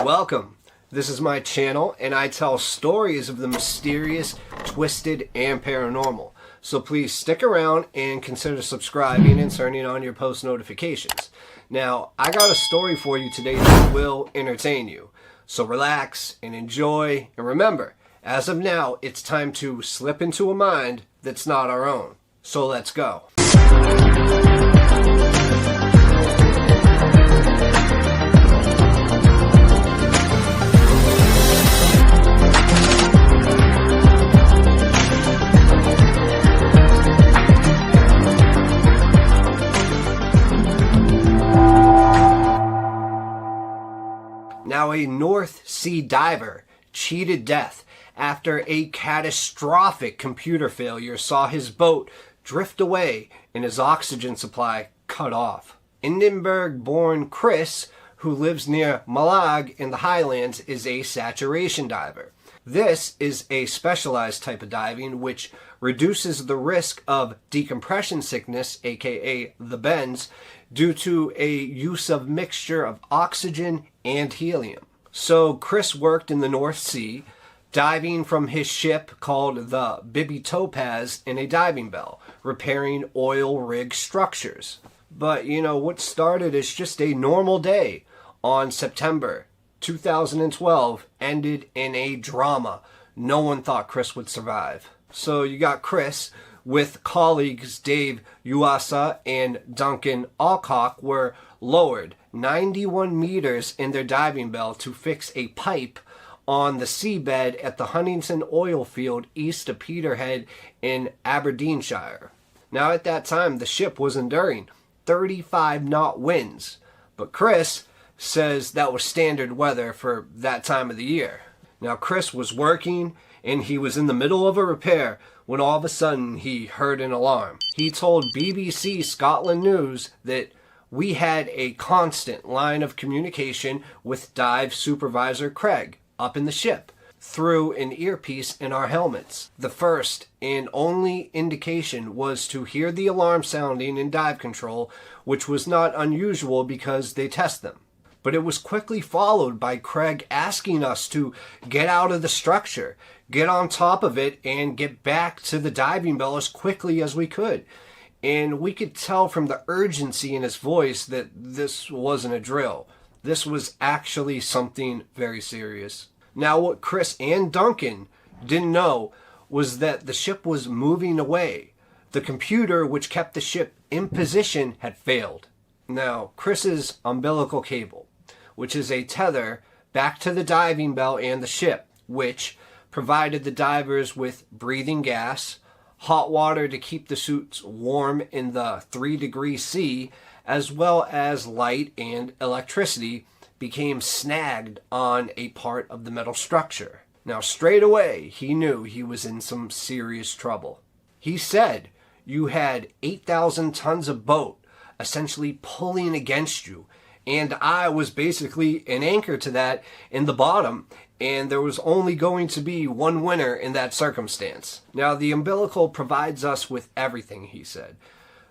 Welcome. This is my channel, and I tell stories of the mysterious, twisted, and paranormal. So please stick around and consider subscribing and turning on your post notifications. Now, I got a story for you today that will entertain you. So relax and enjoy, and remember, as of now, it's time to slip into a mind that's not our own. So let's go. Now, a North Sea diver cheated death after a catastrophic computer failure saw his boat drift away and his oxygen supply cut off. Edinburgh-born Chris, who lives near Mcgee in the Highlands, is a saturation diver. This is a specialized type of diving which reduces the risk of decompression sickness, aka the bends, due to a use of mixture of oxygen and helium. So Chris worked in the North Sea, diving from his ship called the Bibi Topaz in a diving bell, repairing oil rig structures. But you know, what started as just a normal day on September 2012 ended in a drama. No one thought Chris would survive. So you got Chris with colleagues Dave Uasa and Duncan Alcock were lowered 91 meters in their diving bell to fix a pipe on the seabed at the Huntington oil field east of Peterhead in Aberdeenshire. Now at that time the ship was enduring 35 knot winds, but Chris says that was standard weather for that time of the year. Now Chris was working and he was in the middle of a repair when all of a sudden he heard an alarm. He told BBC Scotland News that we had a constant line of communication with dive supervisor Craig up in the ship through an earpiece in our helmets. The first and only indication was to hear the alarm sounding in dive control, which was not unusual because they test them. But it was quickly followed by Craig asking us to get out of the structure, get on top of it, and get back to the diving bell as quickly as we could. And we could tell from the urgency in his voice that this wasn't a drill. This was actually something very serious. Now, what Chris and Duncan didn't know was that the ship was moving away. The computer which kept the ship in position had failed. Now, Chris's umbilical cable, which is a tether back to the diving bell and the ship, which provided the divers with breathing gas, hot water to keep the suits warm in the 3-degree C, as well as light and electricity, became snagged on a part of the metal structure. Now, straight away, he knew he was in some serious trouble. He said you had 8,000 tons of boat essentially pulling against you, and I was basically an anchor to that in the bottom, and there was only going to be one winner in that circumstance. Now, the umbilical provides us with everything, he said.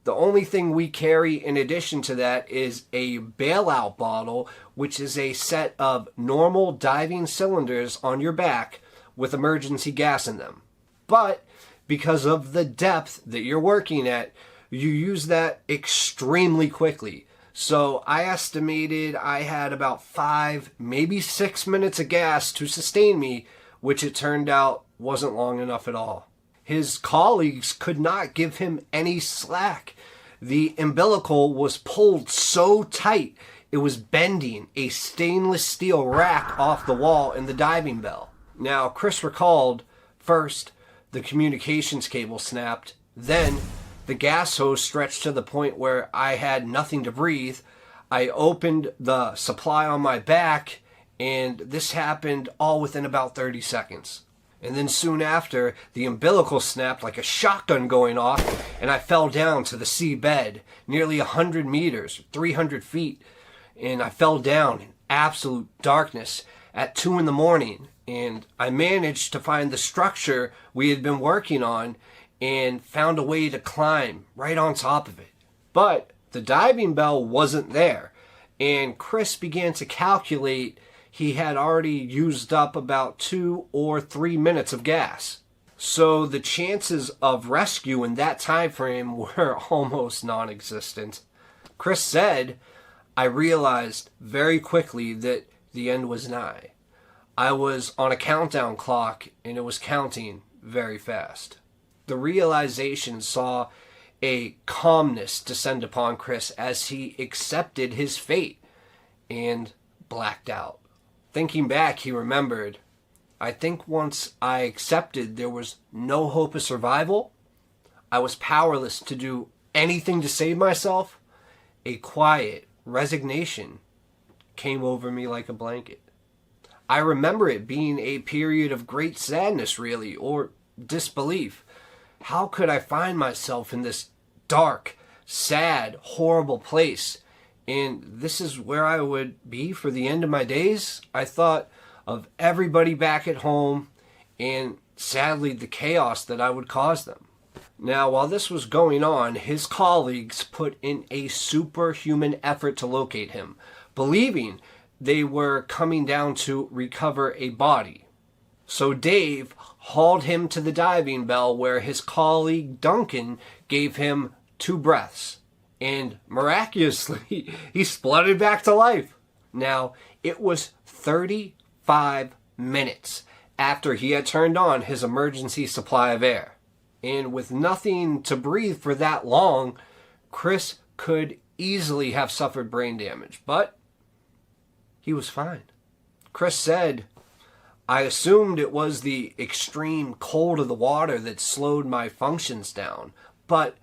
The only thing we carry in addition to that is a bailout bottle, which is a set of normal diving cylinders on your back with emergency gas in them. But because of the depth that you're working at, you use that extremely quickly. So I estimated I had about 5, maybe 6 minutes of gas to sustain me, which it turned out wasn't long enough at all. His colleagues could not give him any slack. The umbilical was pulled so tight it was bending a stainless steel rack off the wall in the diving bell. Now, Chris recalled, first, the communications cable snapped, then the gas hose stretched to the point where I had nothing to breathe. I opened the supply on my back, and this happened all within about 30 seconds. And then soon after, the umbilical snapped like a shotgun going off, and I fell down to the seabed, nearly 100 meters, 300 feet. And I fell down in absolute darkness at 2 a.m, and I managed to find the structure we had been working on and found a way to climb right on top of it. But the diving bell wasn't there, and Chris began to calculate he had already used up about 2 or 3 minutes of gas. So the chances of rescue in that time frame were almost non-existent. Chris said, "I realized very quickly that the end was nigh. I was on a countdown clock and it was counting very fast." The realization saw a calmness descend upon Chris as he accepted his fate and blacked out. Thinking back, he remembered, "I think once I accepted there was no hope of survival, I was powerless to do anything to save myself, a quiet resignation came over me like a blanket. I remember it being a period of great sadness, really, or disbelief. How could I find myself in this dark, sad, horrible place? And this is where I would be for the end of my days?" I thought of everybody back at home and sadly the chaos that I would cause them. Now, while this was going on, his colleagues put in a superhuman effort to locate him, believing they were coming down to recover a body. So Dave hauled him to the diving bell where his colleague Duncan gave him 2 breaths. And miraculously, he spluttered back to life. Now, it was 35 minutes after he had turned on his emergency supply of air. And with nothing to breathe for that long, Chris could easily have suffered brain damage. But he was fine. Chris said, "I assumed it was the extreme cold of the water that slowed my functions down, but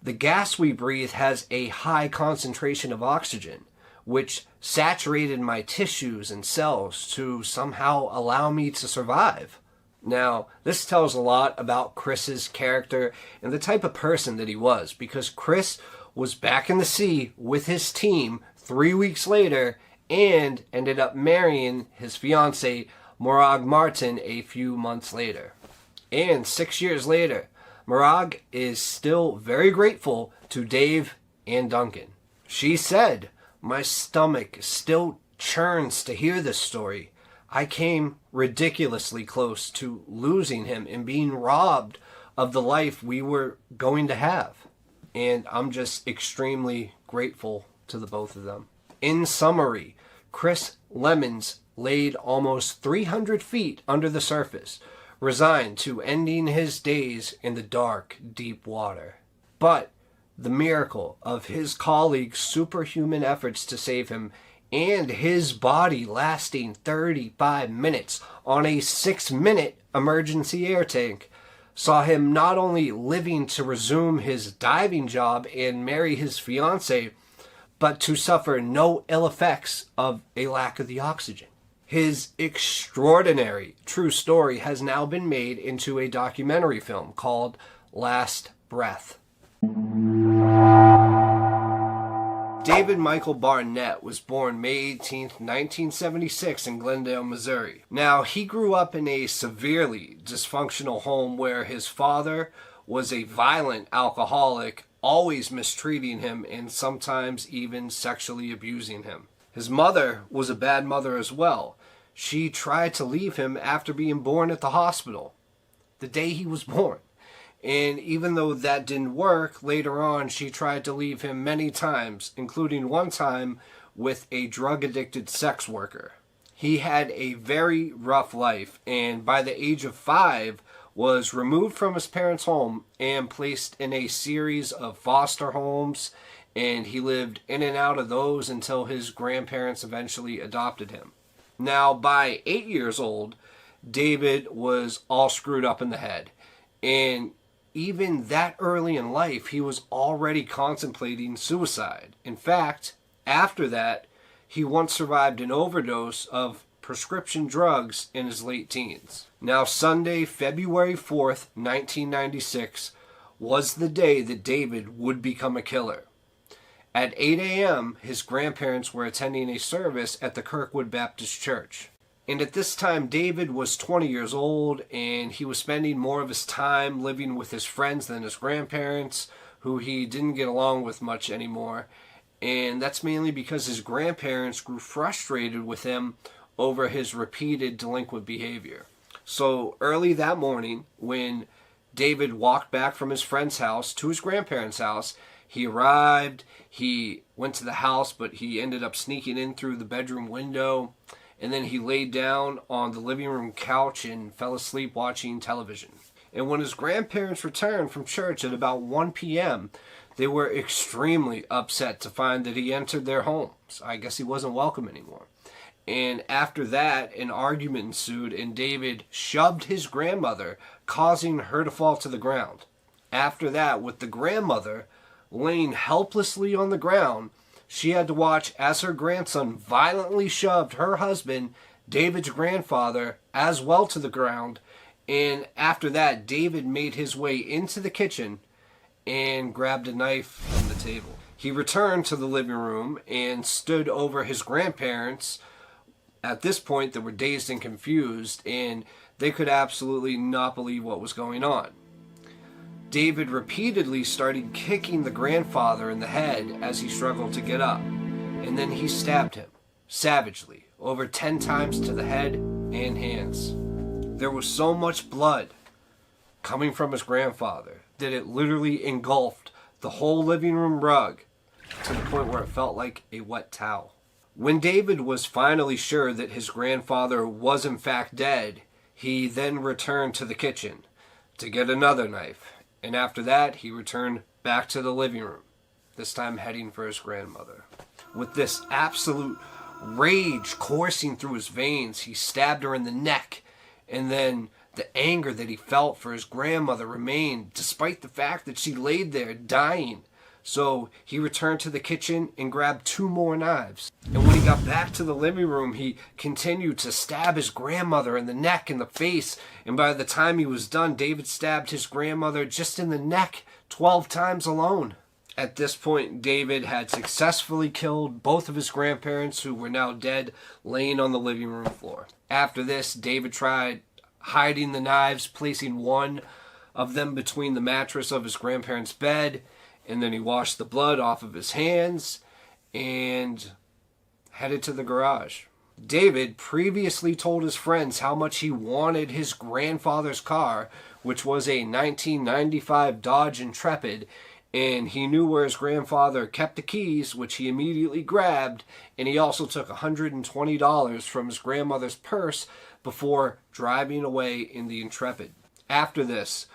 the gas we breathe has a high concentration of oxygen, which saturated my tissues and cells to somehow allow me to survive." Now, this tells a lot about Chris's character and the type of person that he was, because Chris was back in the sea with his team 3 weeks later and ended up marrying his fiancée, Morag Martin, a few months later. And 6 years later, Morag is still very grateful to Dave and Duncan. She said, "My stomach still churns to hear this story. I came ridiculously close to losing him and being robbed of the life we were going to have. And I'm just extremely grateful to the both of them." In summary, Chris Lemons laid almost 300 feet under the surface, resigned to ending his days in the dark, deep water. But the miracle of his colleagues' superhuman efforts to save him and his body lasting 35 minutes on a 6-minute emergency air tank saw him not only living to resume his diving job and marry his fiancée, but to suffer no ill effects of a lack of the oxygen. His extraordinary true story has now been made into a documentary film called Last Breath. David Michael Barnett was born May 18th, 1976 in Glendale, Missouri. Now, he grew up in a severely dysfunctional home where his father was a violent alcoholic, always mistreating him and sometimes even sexually abusing him. His mother was a bad mother as well. She tried to leave him after being born at the hospital, the day he was born. And even though that didn't work, later on she tried to leave him many times, including one time with a drug-addicted sex worker. He had a very rough life, and by the age of 5 was removed from his parents' home and placed in a series of foster homes, and he lived in and out of those until his grandparents eventually adopted him. Now, by 8 years old, David was all screwed up in the head, and even that early in life, he was already contemplating suicide. In fact, after that, he once survived an overdose of prescription drugs in his late teens. Now, Sunday, February 4th, 1996, was the day that David would become a killer. At 8 a.m., his grandparents were attending a service at the Kirkwood Baptist Church. And at this time, David was 20 years old, and he was spending more of his time living with his friends than his grandparents, who he didn't get along with much anymore. And that's mainly because his grandparents grew frustrated with him over his repeated delinquent behavior. So early that morning, when David walked back from his friend's house to his grandparents' house, he arrived, he went to the house, but he ended up sneaking in through the bedroom window, and then he laid down on the living room couch and fell asleep watching television. And when his grandparents returned from church at about 1 p.m., they were extremely upset to find that he entered their homes. I guess he wasn't welcome anymore. And after that, an argument ensued, and David shoved his grandmother, causing her to fall to the ground. After that, with the grandmother laying helplessly on the ground, she had to watch as her grandson violently shoved her husband, David's grandfather, as well to the ground. And after that, David made his way into the kitchen and grabbed a knife from the table. He returned to the living room and stood over his grandparents. At this point, they were dazed and confused, and they could absolutely not believe what was going on. David repeatedly started kicking the grandfather in the head as he struggled to get up, and then he stabbed him, savagely, over 10 times to the head and hands. There was so much blood coming from his grandfather that it literally engulfed the whole living room rug to the point where it felt like a wet towel. When David was finally sure that his grandfather was in fact dead, he then returned to the kitchen to get another knife. And after that, he returned back to the living room, this time heading for his grandmother. With this absolute rage coursing through his veins, he stabbed her in the neck, and then the anger that he felt for his grandmother remained, despite the fact that she laid there dying. So he returned to the kitchen and grabbed 2 more knives. And when he got back to the living room, he continued to stab his grandmother in the neck and the face. And by the time he was done, David stabbed his grandmother just in the neck 12 times alone. At this point, David had successfully killed both of his grandparents, who were now dead, laying on the living room floor. After this, David tried hiding the knives, placing one of them between the mattress of his grandparents' bed, and then he washed the blood off of his hands and headed to the garage. David previously told his friends how much he wanted his grandfather's car, which was a 1995 Dodge Intrepid, and he knew where his grandfather kept the keys, which he immediately grabbed, and he also took $120 from his grandmother's purse before driving away in the Intrepid. After this,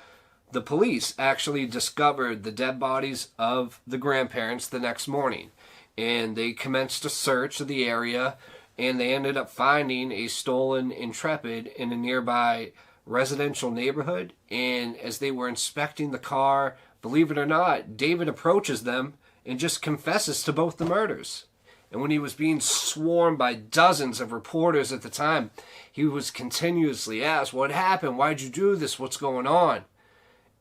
the police actually discovered the dead bodies of the grandparents the next morning, and they commenced a search of the area, and they ended up finding a stolen Intrepid in a nearby residential neighborhood. And as they were inspecting the car, believe it or not, David approaches them and just confesses to both the murders. And when he was being swarmed by dozens of reporters at the time, he was continuously asked, "What happened? Why'd you do this? What's going on?"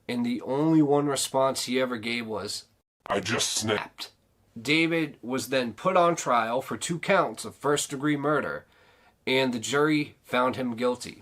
And the only one response he ever gave was, "I just snapped." David was then put on trial for 2 counts of first-degree murder, and the jury found him guilty.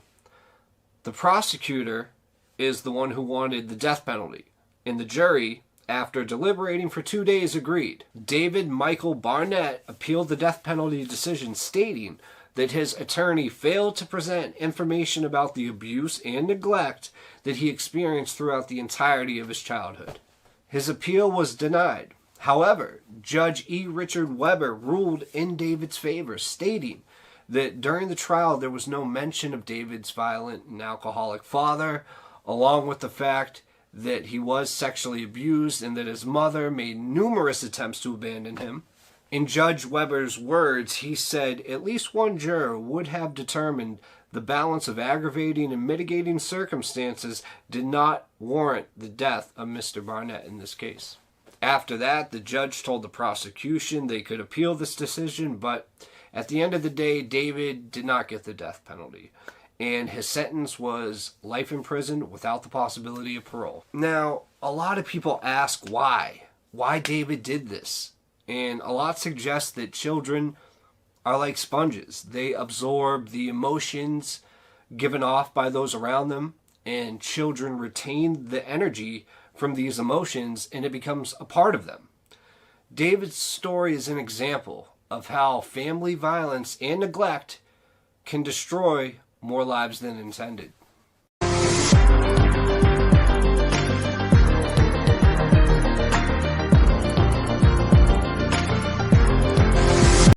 The prosecutor is the one who wanted the death penalty, and the jury, after deliberating for 2 days, agreed. David Michael Barnett appealed the death penalty decision, stating that his attorney failed to present information about the abuse and neglect that he experienced throughout the entirety of his childhood. His appeal was denied. However, Judge E. Richard Weber ruled in David's favor, stating that during the trial there was no mention of David's violent and alcoholic father, along with the fact that he was sexually abused and that his mother made numerous attempts to abandon him. In Judge Weber's words, he said at least one juror would have determined the balance of aggravating and mitigating circumstances did not warrant the death of Mr. Barnett in this case. After that, the judge told the prosecution they could appeal this decision, but at the end of the day, David did not get the death penalty, and his sentence was life in prison without the possibility of parole. Now, a lot of people ask why David did this. And a lot suggest that children are like sponges. They absorb the emotions given off by those around them, and children retain the energy from these emotions, and it becomes a part of them. David's story is an example of how family violence and neglect can destroy more lives than intended.